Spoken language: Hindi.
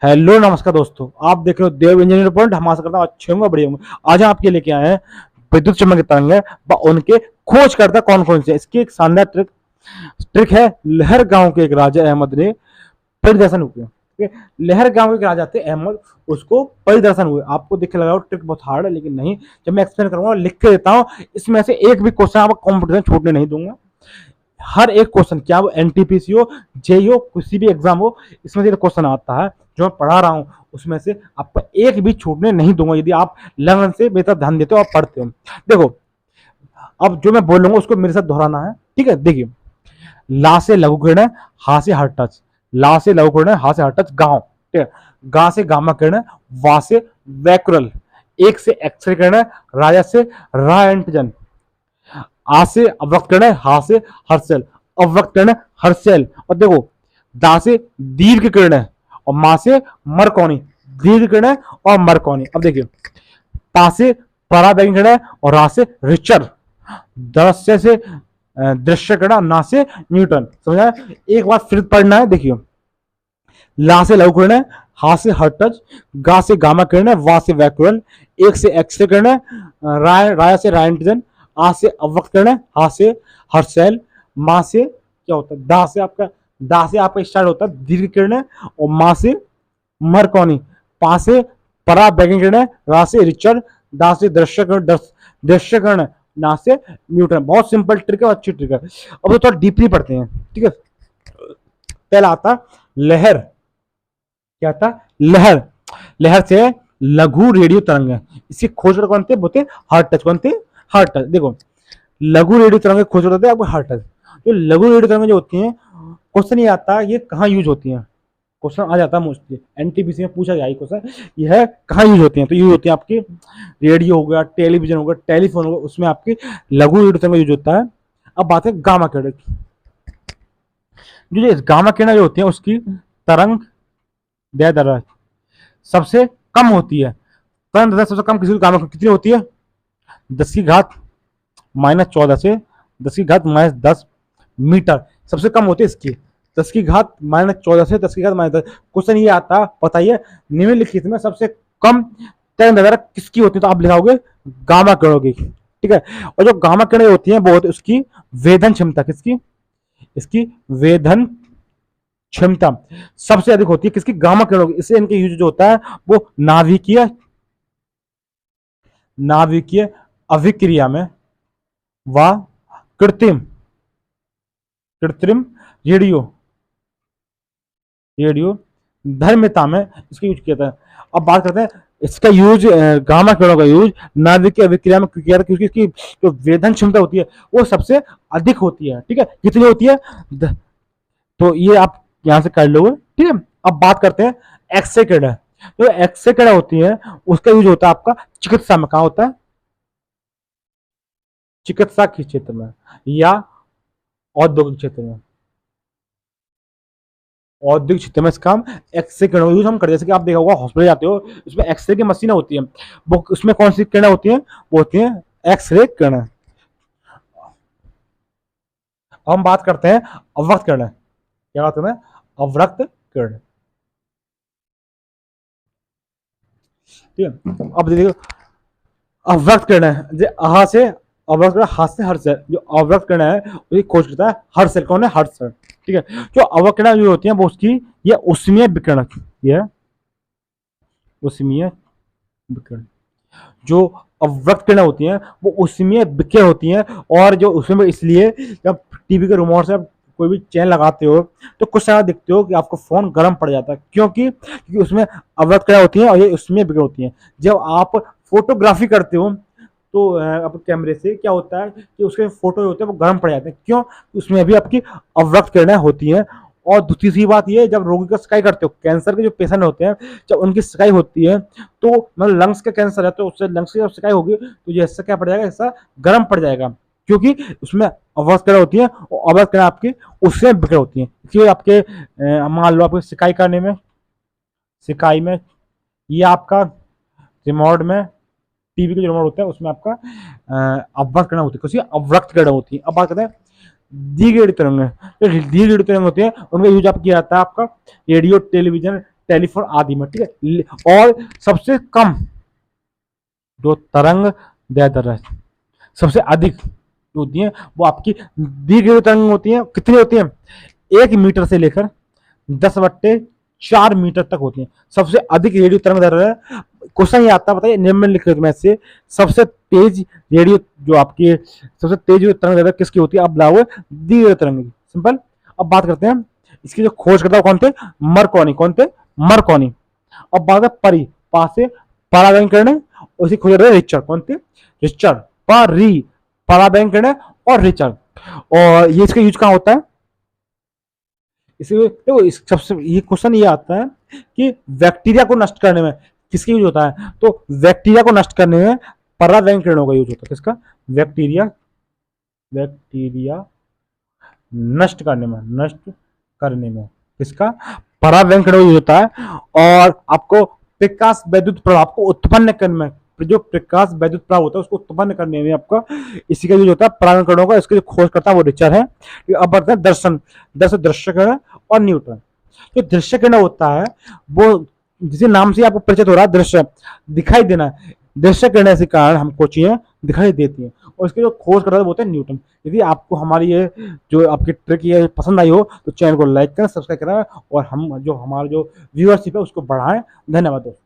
हेलो नमस्कार दोस्तों, आप देख रहे हो देव इंजीनियर पॉइंट। हम आशा करता हूँ अच्छे होंगे, बढ़िया होंगे। आज हम आपके लेके आए हैं विद्युत चुम्बकीय तरंग उनके खोजकर्ता कौन कौन से। इसकी एक शानदार ट्रिक है। लहर गांव के एक राजा अहमद ने परिदर्शन हुए। ठीक है, लहर गांव के एक राजा थे अहमद, उसको परिदर्शन हुए। आपको दिख लगा ट्रिक बहुत हार्ड है, लेकिन नहीं, जब मैं एक्सप्लेन करूंगा लिख के देता हूँ। इसमें से एक भी क्वेश्चन आपको कॉम्पिटिशन छूटने नहीं दूंगा। हर एक क्वेश्चन, क्या वो एनटीपीसी हो, जेई हो, किसी भी एग्जाम हो, इसमें से क्वेश्चन आता है जो मैं पढ़ा रहा हूं। उसमें से आपको एक भी छूटने नहीं दूंगा यदि आप लगन से मेरी तरफ ध्यान देते हो और पढ़ते हो। देखो, अब जो मैं बोलूंगा उसको मेरे साथ दोहराना है। ठीक है, देखिए, ला से लघु किरण है, हा से हर टच। ला से लघु किरण है, हा से हर टच, गांव। ठीक है, गा से गामा किरण है, वा से वैक्यूरल, एक से एक्सरे किरण है, राजा से रा एंटीजन, आ से अवक्त किरण है, हा से हर्षल, अवक्त किरण है हर्षल। और देखो, दा से दीर्घ किरण है और मा से मरकोनी, दीर्घ किरण है और मरकोनी। अब देखिए, पा से पराबैंगन किरण है और रा से रिचर, दृश्य से दृश्य किरण, ना से न्यूटन। समझा? एक बार फिर पढ़ना है। देखिए, ला से लघु किरण है, हा से हर्टज, गा से गामा किरण है, वा से वैक्यूरल, एक से एक्सरे किरण है, राया से रायंटिजन, आ से अवक्त किरण है, हा से हर्षैल, मा से क्या होता है, दा से आपका स्टार्ट होता है दीर्घ किरण है और मा से मरकोनी, पा से परा बैगिंग किरण है, रा से रिचर्ड, दा से दृश्य किरण है, ना से न्यूटन। बहुत सिंपल ट्रिक है, अच्छी ट्रिक है। अब तो थोड़ा डीपली पढ़ते हैं। ठीक है, पहला आता लहर। क्या था? लहर। लहर से लघु रेडियो तरंग है। इसकी खोज कौन थे? बोलते हार्ट टच। कौन थे? Heart touch. देखो, लघु रेडियो तरंग खोज होते हैं आपको हार्ट टच। जो लघु रेडियो तरंग जो होती हैं, क्वेश्चन ये आता है ये कहाँ यूज होती हैं। क्वेश्चन आ जाता है मोस्टली, एनटीपीसी में पूछा गया क्वेश्चन, यह कहाँ यूज होती हैं। तो यूज होती है आपकी रेडियो हो गया, टेलीविजन हो गया, टेलीफोन हो गया, उसमें आपकी लघु रेडियो तरंग यूज होता है। अब बात है गामा किरण की। जो गामा किरण जो होती है उसकी तरंग दैर्ध्य सबसे कम होती है। तरंग दैर्ध्य सबसे कम किसी गामा कितनी होती है? 10 की घात -14 से 10 की घात -10 मीटर सबसे कम होती है इसकी। 10 की घात -14 से 10 की घात -10। क्वेश्चन ये आता, बताइए निम्नलिखित में सबसे कम तरंग दैर्ध्य किसकी होती है? तो आप लिखाओगे गामा किरणों की। ठीक है, और जो गामा किरणें होती हैं वो होती है उसकी वेधन क्षमता। किसकी? इसकी वेधन क्षमता सबसे अधिक होती है किसकी? गामा किरणों की। इससे इनके यूज जो होता है वो नाभिकीय अभिक्रिया में व कृत्रिम कृत्रिम रेडियो रेडियो धर्मिता में इसका यूज किया था। अब बात करते हैं इसका यूज, गामा किरणों का यूज नाभिकीय अभिक्रिया में किया था, क्योंकि इसकी जो वेधन क्षमता होती है वो सबसे अधिक होती है। ठीक है, कितनी होती है? तो ये आप यहां से कर लोगे। ठीक है, अब बात करते हैं एक्सरे किरण। जो एक्सरे किरण होती है उसका यूज होता है आपका चिकित्सा में। कहा होता है? चिकित्सा के क्षेत्र में या औद्योगिक क्षेत्र में। औद्योगिक क्षेत्र में इसका हम एक्सरे किरण यूज हम करते हैं। जैसे कि आप देखा होगा हॉस्पिटल जाते हो, उसमें एक्सरे की मशीनें होती हैं, वो उसमें कौन सी किरण होती हैं? वो होती हैं एक्सरे किरण। हम बात करते हैं अवरक्त किरण। क्या बात करते हैं? अवरक्त किरण। ठीक है, अब देखिए, अवरक्त किरण है अहा से अवरक्त किरण, हाथ से हर्षल। जो अवरक्त किरण है उसकी खोज करता है हर्षल। कौन है? हर्षल। ठीक है, जो अवरक्त किरण जो होती है वो उसकी ये उष्मीय विकिरण, ये उष्मीय विकिरण। जो अवरक्त किरण होती हैं वो उष्मीय विकिरण होती हैं। और जो उसमें इसलिए जब टीवी के रिमोट से आप कोई भी चैनल लगाते हो तो कुछ समय देखते हो कि आपको फोन गर्म पड़ जाता है। क्योंकि उसमें अवरक्त किरण होती है और ये उष्मीय विकिरण होती है। जब आप फोटोग्राफी करते हो तो अपने कैमरे से क्या होता है कि उसके फोटो होते हैं वो गर्म पड़ जाते हैं। क्यों? उसमें भी आपकी अवरक्त किरणें होती हैं। और दूसरी बात ये, जब रोगी का सिकाई करते हो, कैंसर के जो पेशेंट होते हैं, जब उनकी सिकाई होती है तो मतलब लंग्स का कैंसर है तो उससे लंग्स की जब सिकाई होगी तो ये हिस्सा क्या पड़ जाएगा? हिस्सा गर्म पड़ जाएगा, क्योंकि उसमें अवरक्त किरण होती है और अवरक्त किरण आपकी उससे बिखर होती है। इसलिए आपके मान लो आपको सिकाई करने में, सिकाई में, ये आपका रिमोट में, टीवी के जो रिमोट होता है उसमें आपका अवरक्त किरण होती है। कुछ अवरक्त किरण होती है। अब बात करते हैं दीर्घ तरंग। जो दीर्घ तरंग होती है उनका यूज आप किया जाता है आपका रेडियो, टेलीविजन, टेलीफोन आदि में, ठीक है। और सबसे कम जो तरंग दैर्ध्य है, सबसे अधिक जो होती है वो आपकी दी गई तरंग होती है। कितनी होती है? 1 मीटर से लेकर 10/4 मीटर तक होती है सबसे अधिक रेडियो तरंग दैर्ध्य है। क्वेश्चन ये आता है, बताइए निम्नलिखित में से सबसे तेज रेडियो जो आपकी सबसे तेज जो तरंग दैर्ध्य किसकी होती है? अब लाओ दी गई तरंग की। सिंपल। अब बात करते हैं इसकी जो खोज करता कौन थे? मरकोनी। कौन थे? मरकोनी। अब बात है परी, पा से पराबैंगन करने, उसी खोज रहे रिचर्ड। कौन थे? रिचर्ड। परी, पराबैंगन करने और रिचर्ड। और ये इसका यूज कहाँ होता है? इसे देखो, इस सबसे ये क्वेश्चन ये आता है कि बैक्टीरिया को नष्ट करने में किसका यूज होता है? तो बैक्टीरिया को नष्ट करने में पराबैंगन किरणों का यूज होता है। किसका? बैक्टीरिया नष्ट करने में किसका? पराबैंगन किरणों का यूज होता है। और आपको प्रकाश वैद्युत प्रभाव को उत्पन्न करने में, जो प्रकाश वैद्युत प्रभाव होता है उसको उत्पन्न करने में आपका इसी का यूज होता है, पराबैंगन किरणों का। इसके जो खोज करता है वो रिचर्ड है। अब बढ़ते हैं दर्शन, दृश्य किरण और न्यूट्रॉन। जो दृश्य किरण होता है वो जिसे नाम से आपको परिचित हो रहा है, दृश्य दिखाई देना। दृश्य किरण के कारण हमको चीजें दिखाई देती हैं। और इसके जो खोज करता है वो होते हैं न्यूटन। यदि आपको हमारी ये जो आपकी ट्रिक ये पसंद आई हो तो चैनल को लाइक करें, सब्सक्राइब करें और हम जो हमारा जो व्यूअरशिप है उसको बढ़ाएं। धन्यवाद दोस्तों।